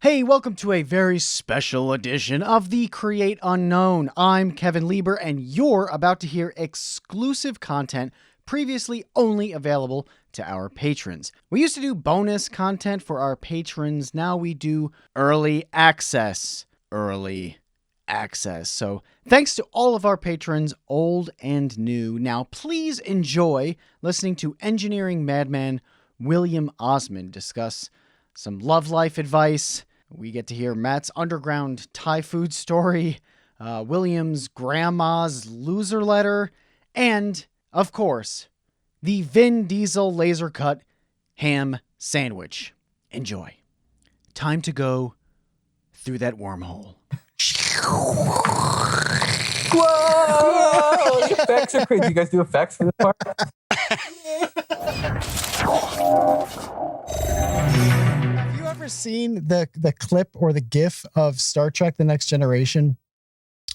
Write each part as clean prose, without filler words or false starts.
Hey, welcome to a very special edition of the Create Unknown. I'm Kevin Lieber, and you're about to hear exclusive content previously only available to our patrons. We used to do bonus content for our patrons. Now we do early access. So thanks to all of our patrons, old and new. Now please enjoy listening to engineering madman William Osman discuss some love life advice. We get to hear Matt's underground Thai food story, William's grandma's loser letter, and, of course, the Vin Diesel laser cut ham sandwich. Enjoy. Time to go through that wormhole. Whoa! The effects are crazy. You guys do effects for this part? Have you ever seen the clip or the GIF of Star Trek: The Next Generation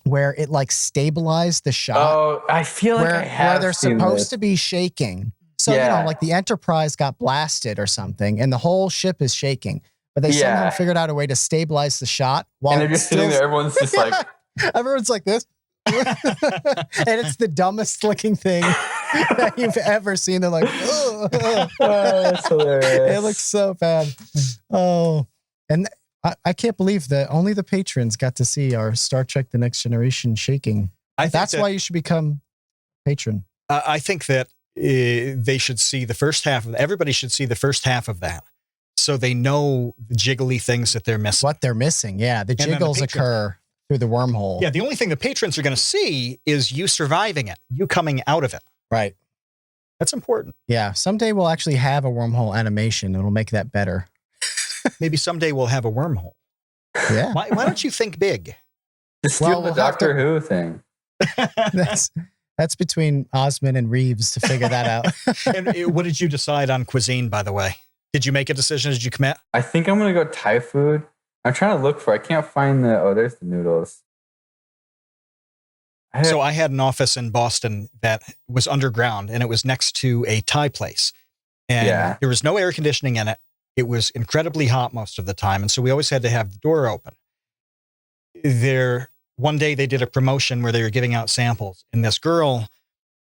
where it like stabilized the shot? Oh, I feel like I have where they're seen supposed this. to be shaking. So, Yeah. like the Enterprise got blasted or something and the whole ship is shaking. But they somehow figured out a way to stabilize the shot while And they're just sitting there. Everyone's just like... Everyone's like this. And it's the dumbest looking thing that you've ever seen. They're like, oh, that's hilarious. it looks so bad. Oh, and I can't believe that only the patrons got to see our Star Trek: The Next Generation shaking. That's why you should become a patron. I think that they should see the first half of everybody should see the first half of that, so they know the jiggly things that they're missing. What they're missing, yeah, the jiggles occur through the wormhole. Yeah, the only thing the patrons are going to see is you surviving it, you coming out of it. Right. That's important. Yeah, someday we'll actually have a wormhole animation. It'll make that better. Maybe someday we'll have a wormhole. Yeah. Why don't you think big? Just do the Doctor Who thing. That's between Osman and Reeves to figure that out. And what did you decide on cuisine, by the way? Did you make a decision? Did you commit? I think I'm going to go Thai food. I'm trying to look for... I can't find the... Oh, there's the noodles. So I had an office in Boston that was underground, and it was next to a Thai place. And there was no air conditioning in it. It was incredibly hot most of the time, and so we always had to have the door open. One day they did a promotion where they were giving out samples, and this girl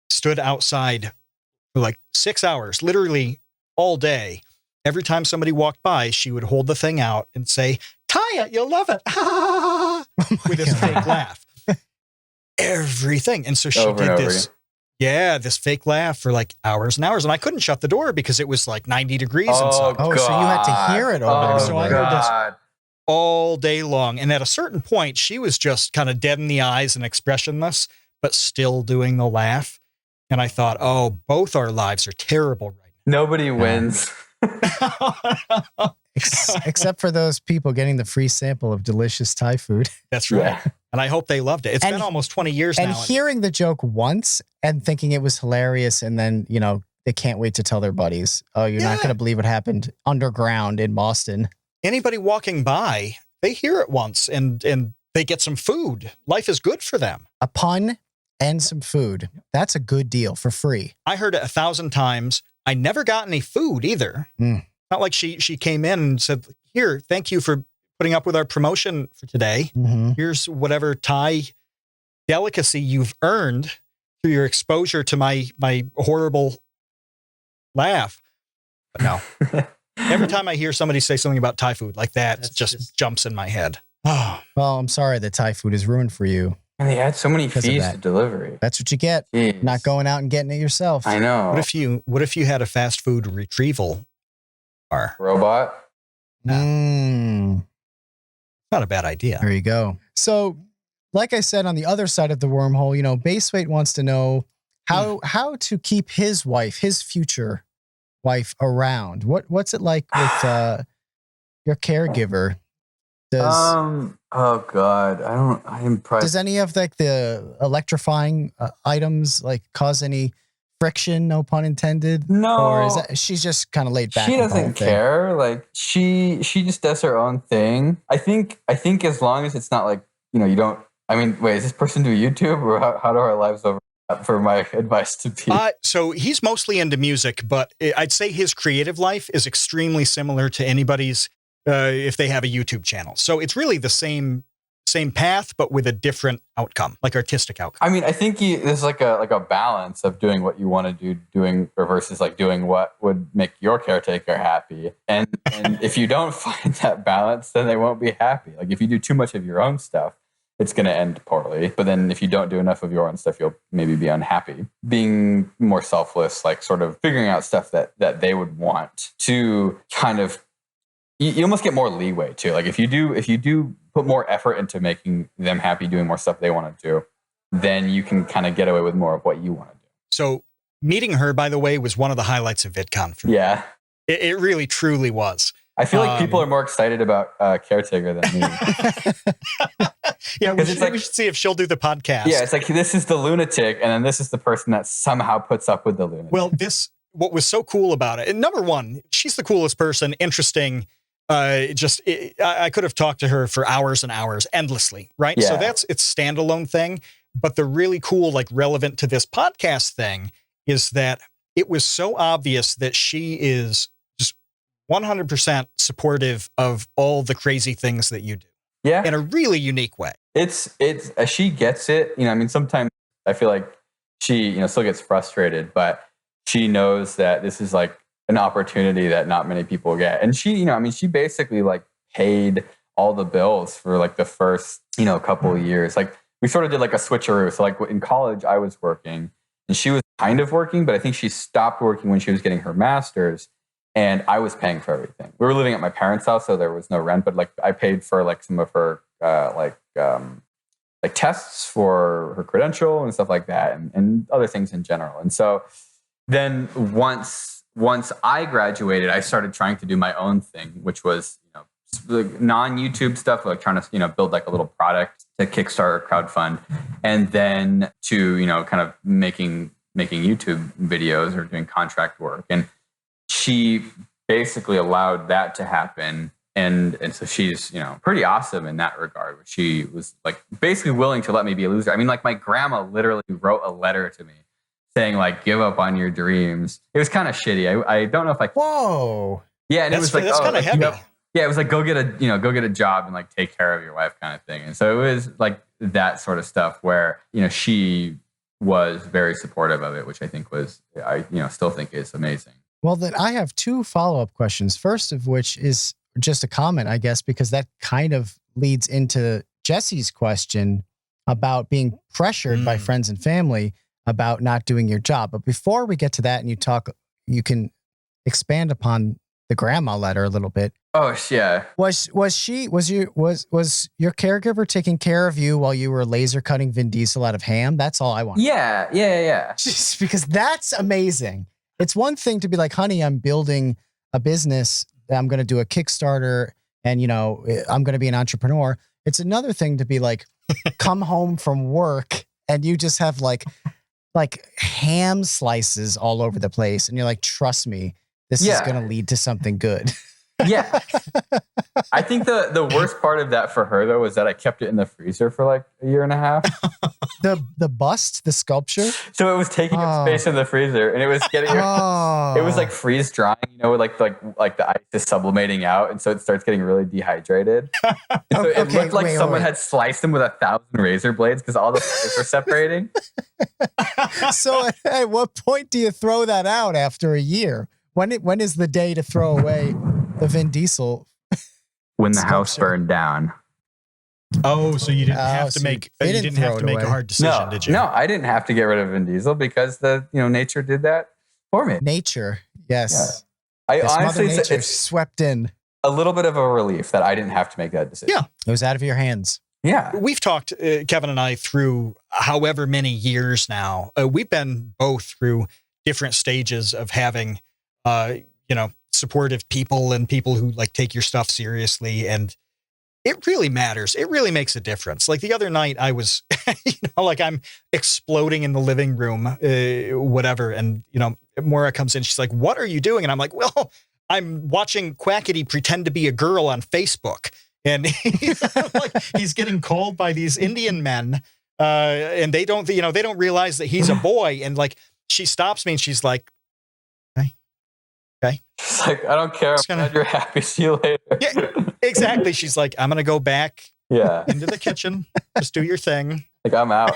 stood outside for like 6 hours, literally all day. Every time somebody walked by, she would hold the thing out and say, "Taya, you'll love it," with this fake laugh. Everything. And so she did this. Yeah, this fake laugh for like hours and hours. And I couldn't shut the door because it was like 90 degrees inside. Oh, so you had to hear it over. So I heard this all day long. And at a certain point, she was just kind of dead in the eyes and expressionless, but still doing the laugh. And I thought, oh, both our lives are terrible right now. Nobody wins. Except for those people getting the free sample of delicious Thai food. That's right. Yeah. And I hope they loved it. It's been almost 20 years now. And hearing the joke once and thinking it was hilarious, and then, they can't wait to tell their buddies, oh, you're not going to believe what happened underground in Boston. Anybody walking by, they hear it once and they get some food. Life is good for them. A pun and some food. That's a good deal for free. I heard it 1,000 times. I never got any food either. Not like she came in and said, here, thank you for putting up with our promotion for today. Mm-hmm. Here's whatever Thai delicacy you've earned through your exposure to my horrible laugh. But no. Every time I hear somebody say something about Thai food like that, it just jumps in my head. Oh. Well, I'm sorry that Thai food is ruined for you. And they had so many fees to delivery. That's what you get. Jeez. Not going out and getting it yourself. I know. What if you had a fast food retrieval car? Robot? Not a bad idea. There you go. So, like I said, on the other side of the wormhole, Baseweight wants to know how to keep his future wife around. What's it like with your caregiver? Oh God, I'm probably... Does any of the electrifying items cause any friction? No pun intended. No. Or she's just kind of laid back? She doesn't care. She just does her own thing. I think as long as it's not you don't. I mean, wait, is this person do YouTube, or how do our lives overlap for my advice to be? So he's mostly into music, but I'd say his creative life is extremely similar to anybody's if they have a YouTube channel. So it's really the same path, but with a different outcome, like artistic outcome. I mean, I think there's like a balance of doing what you want to do, versus like doing what would make your caretaker happy. And if you don't find that balance, then they won't be happy. Like if you do too much of your own stuff, it's going to end poorly. But then if you don't do enough of your own stuff, you'll maybe be unhappy. Being more selfless, like sort of figuring out stuff that they would want to kind of, you almost get more leeway too. Like if you do put more effort into making them happy, doing more stuff they want to do, then you can kind of get away with more of what you want to do. So meeting her, by the way, was one of the highlights of VidCon for me. Yeah. It really, truly was. I feel like people are more excited about Caretaker than me. Yeah, we should see if she'll do the podcast. Yeah, it's like this is the lunatic, and then this is the person that somehow puts up with the lunatic. Well, what was so cool about it, and number one, she's the coolest person, interesting. I could have talked to her for hours and hours, endlessly, right? Yeah. So it's standalone thing. But the really cool, like relevant to this podcast thing is that it was so obvious that she is just 100% supportive of all the crazy things that you do. Yeah. In a really unique way. It's she gets it. I mean, sometimes I feel like she, still gets frustrated, but she knows that this is like an opportunity that not many people get. And she, she basically like paid all the bills for like the first, couple of years. Like we sort of did like a switcheroo. So like in college I was working and she was kind of working, but I think she stopped working when she was getting her master's and I was paying for everything. We were living at my parents' house, so there was no rent, but like I paid for like some of her like tests for her credential and stuff like that and other things in general. And so then once I graduated, I started trying to do my own thing, which was, non-YouTube stuff, like trying to, build like a little product to Kickstarter, crowdfund, and then to, kind of making YouTube videos or doing contract work. And she basically allowed that to happen. And so she's, pretty awesome in that regard. She was like basically willing to let me be a loser. I mean, like my grandma literally wrote a letter to me saying like, give up on your dreams. It was kind of shitty. I don't know if Whoa. Yeah. And it was like, that's kind of heavy. Yeah. It was like, go get a job and like take care of your wife kind of thing. And so it was like that sort of stuff where, she was very supportive of it, which I think was, I still think is amazing. Well, then I have two follow-up questions. First of which is just a comment, I guess, because that kind of leads into Jesse's question about being pressured by friends and family about not doing your job. But before we get to that and you can expand upon the grandma letter a little bit. Oh yeah. Was your caregiver taking care of you while you were laser cutting Vin Diesel out of ham? That's all I want. Yeah. Just because that's amazing. It's one thing to be like, honey, I'm building a business. I'm going to do a Kickstarter and, I'm going to be an entrepreneur. It's another thing to be like, come home from work and you just have like ham slices all over the place. And you're like, trust me, this is going to lead to something good. Yeah. I think the worst part of that for her though was that I kept it in the freezer for like a year and a half. The bust, the sculpture. So it was taking up space in the freezer and it was getting it was like freeze drying, like the ice is sublimating out and so it starts getting really dehydrated. And so it looked like someone had sliced them with 1,000 razor blades because all the fibers were separating. So at what point do you throw that out after a year? When is the day to throw away the Vin Diesel? When the house burned down. Oh, so you didn't have to make a hard decision, did you? No, I didn't have to get rid of Vin Diesel because nature did that for me. Nature, yes. Yeah. I honestly, Mother Nature swept in. A little bit of a relief that I didn't have to make that decision. Yeah, it was out of your hands. Yeah, we've talked, Kevin and I, through however many years now. We've been both through different stages of having, supportive people and people who like take your stuff seriously. And it really matters. It really makes a difference. Like the other night I was, I'm exploding in the living room, whatever. And, Maura comes in, she's like, what are you doing? And I'm like, well, I'm watching Quackity pretend to be a girl on Facebook. And he's getting called by these Indian men. And they don't realize that he's a boy. And like, she stops me and she's like, okay. She's like, I don't care. I'm glad you're happy. See you later. Yeah, exactly. She's like, I'm going to go back Yeah. into the kitchen. Just do your thing. Like, I'm out.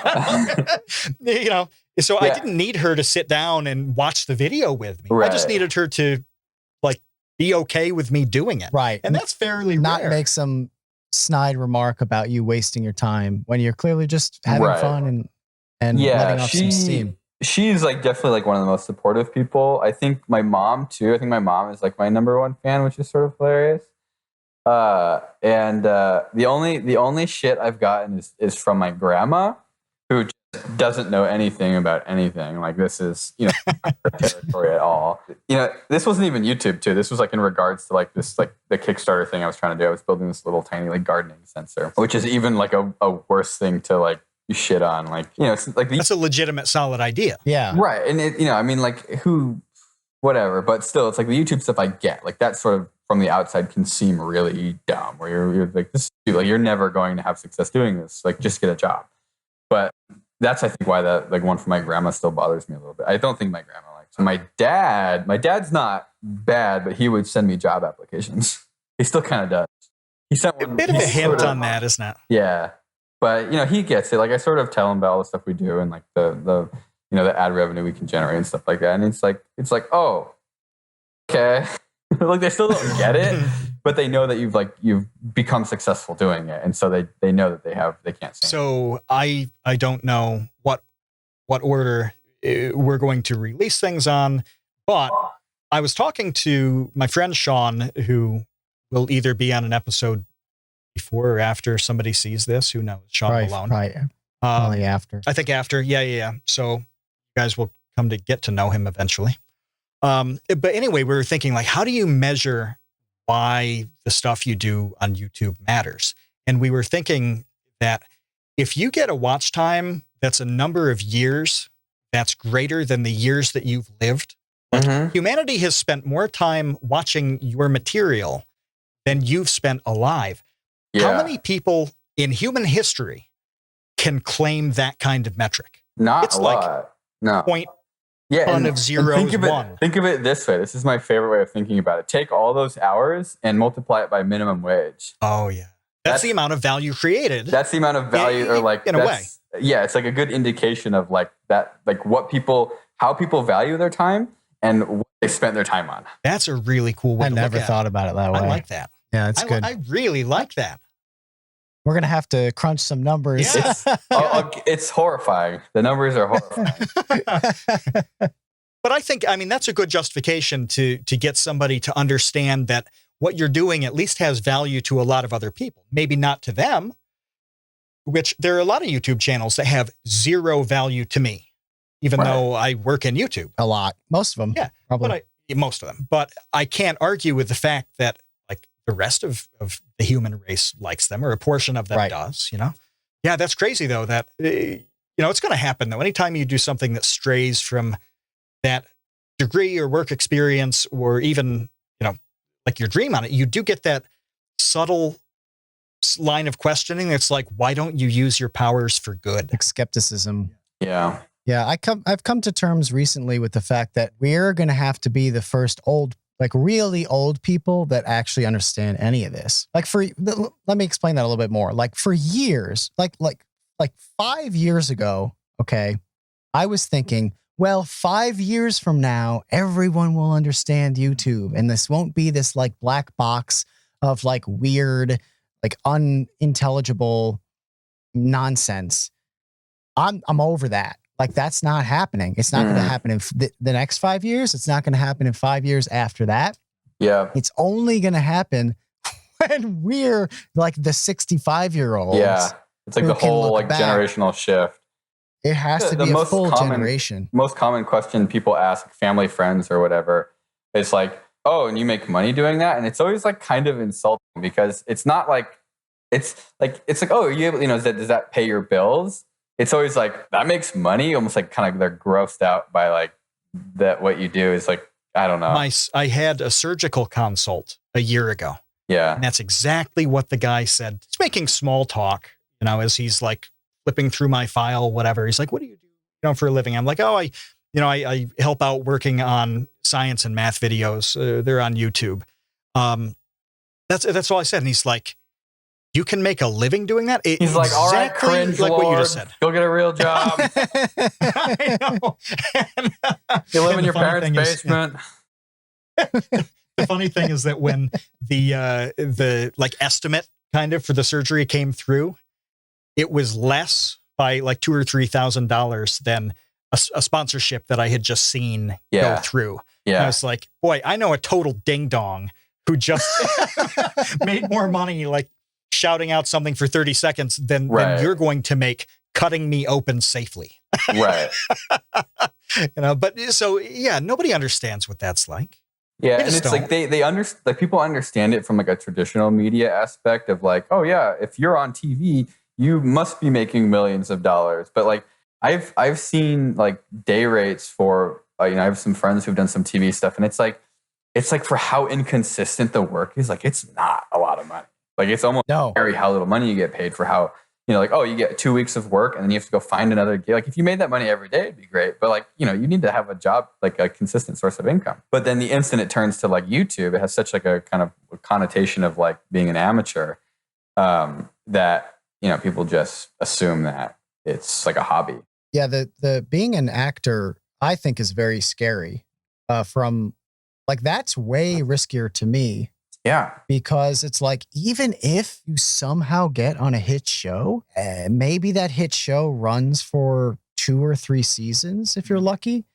You know, so I Yeah. didn't need her to sit down and watch the video with me. I Right. just needed her to like be okay with me doing it. Right. And that's fairly Not rare. make some snide remark about you wasting your time when you're clearly just having Right. fun and Yeah, letting off some steam. she's like definitely like one of the most supportive people. I think my mom too. I think my mom is like my number one fan, which is sort of hilarious. The only shit I've gotten is from my grandma, who just doesn't know anything about anything. Like, this is, you know, not her territory at all. You know, this wasn't even YouTube too. This was like in regards to like this, like the Kickstarter thing I was trying to do. I was building this little tiny like gardening sensor, which is even like a worse thing to like shit on. Like, you know, it's like That's a legitimate, solid idea. Yeah. right. And it, you know, I mean, like, whatever, but still, it's like the YouTube stuff I get, like that sort of from the outside can seem really dumb, where you're like, this is, like, you're never going to have success doing this. Like, just get a job. But that's, I think, why that like one from my grandma still bothers me a little bit. I don't think my grandma likes it. My dad's not bad, but he would send me job applications. He still kind of does. He sent A one. bit of a he's hint sort of- on that, isn't it? Yeah. But, you know, he gets it. Like, I sort of tell him about all the stuff we do and like the you know, the ad revenue we can generate and stuff like that. And it's like, oh, okay. Like, they still don't get it, but they know that you've become successful doing it. And so they know that they can't say. So I don't know what order we're going to release things on, but I was talking to my friend Sean, who will either be on an episode before or after somebody sees this. Who knows? Sean Malone. Probably after. I think after. Yeah. So you guys will come to get to know him eventually. But anyway, we were thinking, like, how do you measure why the stuff you do on YouTube matters? And we were thinking that if you get a watch time that's a number of years that's greater than the years that you've lived, like, humanity has spent more time watching your material than you've spent alive. Yeah. How many people in human history can claim that kind of metric? Not It's a like lot. No. Point Yeah, ton of zeros, think of it this way. This is my favorite way of thinking about it. Take all those hours and multiply it by minimum wage. Oh yeah, that's the amount of value created. That's the amount of value, or like in a way. Yeah, it's like a good indication of like that, like how people value their time and what they spent their time on. That's a really cool way I to never look at thought about it that way. I like that. Yeah, it's good. I really like that. We're going to have to crunch some numbers. Yeah. It's horrifying. The numbers are horrifying. But I think, I mean, that's a good justification to get somebody to understand that what you're doing at least has value to a lot of other people. Maybe not to them, which there are a lot of YouTube channels that have zero value to me, even though I work in YouTube. A lot. Most of them. Yeah, Probably. but most of them. But I can't argue with the fact that like the rest of the human race likes them, or a portion of them does, you know? Yeah, that's crazy though, that, you know, it's going to happen though. Anytime you do something that strays from that degree or work experience, or even, you know, like your dream on it, you do get that subtle line of questioning. It's like, why don't you use your powers for good? Like skepticism. Yeah. Yeah, I've come to terms recently with the fact that we're going to have to be the first really old people that actually understand any of this. Like let me explain that a little bit more. Like for years, like 5 years ago, okay, I was thinking, well, 5 years from now, everyone will understand YouTube, and this won't be this like black box of like weird, like unintelligible nonsense. I'm over that. Like, that's not happening. It's not going to happen in the next 5 years. It's not going to happen in 5 years after that. Yeah. It's only going to happen when we're like the 65-year-olds. Yeah. It's like the whole like generational shift. It has to be a full generation. Most common question people ask family, friends, or whatever, it's like, oh, and you make money doing that? And it's always like kind of insulting, because it's not like, it's like, oh, are you able, you know, does that pay your bills? It's always like, that makes money. Almost like kind of they're grossed out by like that. What you do is like, I don't know. I had a surgical consult a year ago. Yeah. And that's exactly what the guy said. He's making small talk, you know, as he's like flipping through my file, whatever. He's like, what do you do, you know, for a living? I'm like, oh, I help out working on science and math videos. They're on YouTube. That's all I said. And he's like, you can make a living doing that? He's like, all right, cringe like lord, what you just said. Go get a real job. I know. You live in your funny parents' basement. The funny thing is that when the like estimate kind of for the surgery came through, it was less by like $2,000 or $3,000 than a sponsorship that I had just seen go through. Yeah. And I was like, boy, I know a total ding dong who just made more money like shouting out something for 30 seconds than you're going to make cutting me open safely. Right. But so yeah, nobody understands what that's like. Yeah, and it's like they understand, like people understand it from like a traditional media aspect of like, oh yeah, if you're on TV, you must be making millions of dollars. But like I've seen like day rates for I have some friends who've done some TV stuff, and it's like for how inconsistent the work is, like it's not a lot of money. Like it's almost scary how little money you get paid for how, like, oh, you get 2 weeks of work and then you have to go find another gig. Like if you made that money every day, it'd be great. But like, you need to have a job, like a consistent source of income. But then the instant it turns to like YouTube, it has such like a kind of connotation of like being an amateur that, people just assume that it's like a hobby. Yeah. The being an actor, I think is very scary from like, that's way riskier to me. Yeah. Because it's like, even if you somehow get on a hit show, maybe that hit show runs for 2 or 3 seasons if you're lucky.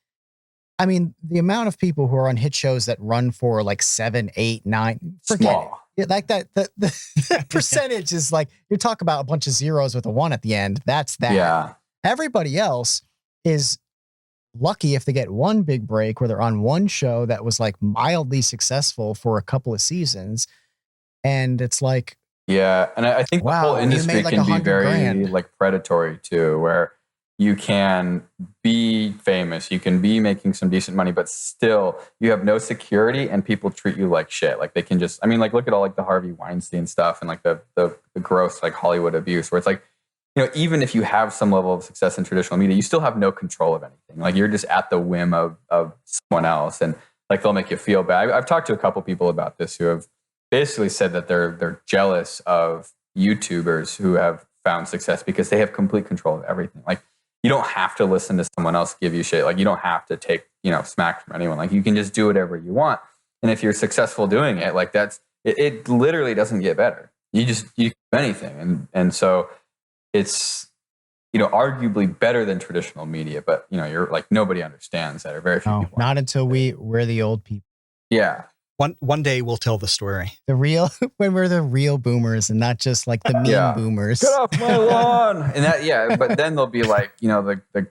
I mean, the amount of people who are on hit shows that run for like 7, 8, 9, forget Small. it. Like that, the percentage is like, you're talking about a bunch of zeros with a 1 at the end. That's that. Yeah. Everybody else is lucky if they get one big break where they're on one show that was like mildly successful for a couple of seasons. And it's like, yeah. And I think the whole industry like can be very $100,000. like predatory too, where you can be famous, you can be making some decent money, but still you have no security and people treat you like shit. Like they can just, like look at all like the Harvey Weinstein stuff and like the gross like Hollywood abuse where it's like, even if you have some level of success in traditional media, you still have no control of anything. Like you're just at the whim of someone else, and like they'll make you feel bad. I've talked to a couple people about this who have basically said that they're jealous of YouTubers who have found success because they have complete control of everything. Like you don't have to listen to someone else give you shit. Like you don't have to take smack from anyone. Like you can just do whatever you want, and if you're successful doing it, like it literally doesn't get better. You can do anything, and so. It's, arguably better than traditional media, but you're like, nobody understands that, or very few people. Not until we're the old people. Yeah. One day we'll tell the story. When we're the real boomers and not just like the meme boomers. Get off my lawn. And that, but then they'll be like, the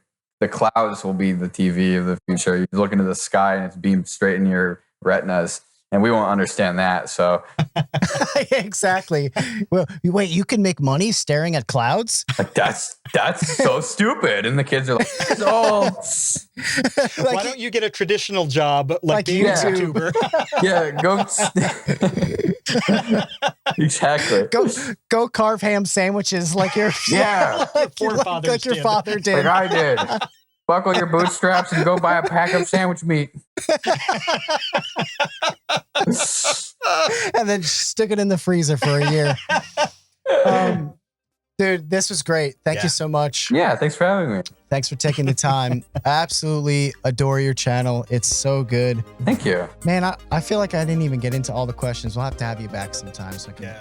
clouds will be the TV of the future. You look into the sky and it's beamed straight in your retinas. And we won't understand that. So exactly. Well, wait, you can make money staring at clouds? Like, that's so stupid. And the kids are like, oh. Why don't you get a traditional job like being a YouTuber? Yeah, go. Exactly. Go carve ham sandwiches like your like your father did. Like I did. Buckle your bootstraps and go buy a pack of sandwich meat. And then stick it in the freezer for a year. Dude, this was great. Thank you so much. Yeah, thanks for having me. Thanks for taking the time. I absolutely adore your channel. It's so good. Thank you. Man, I feel like I didn't even get into all the questions. We'll have to have you back sometime so I can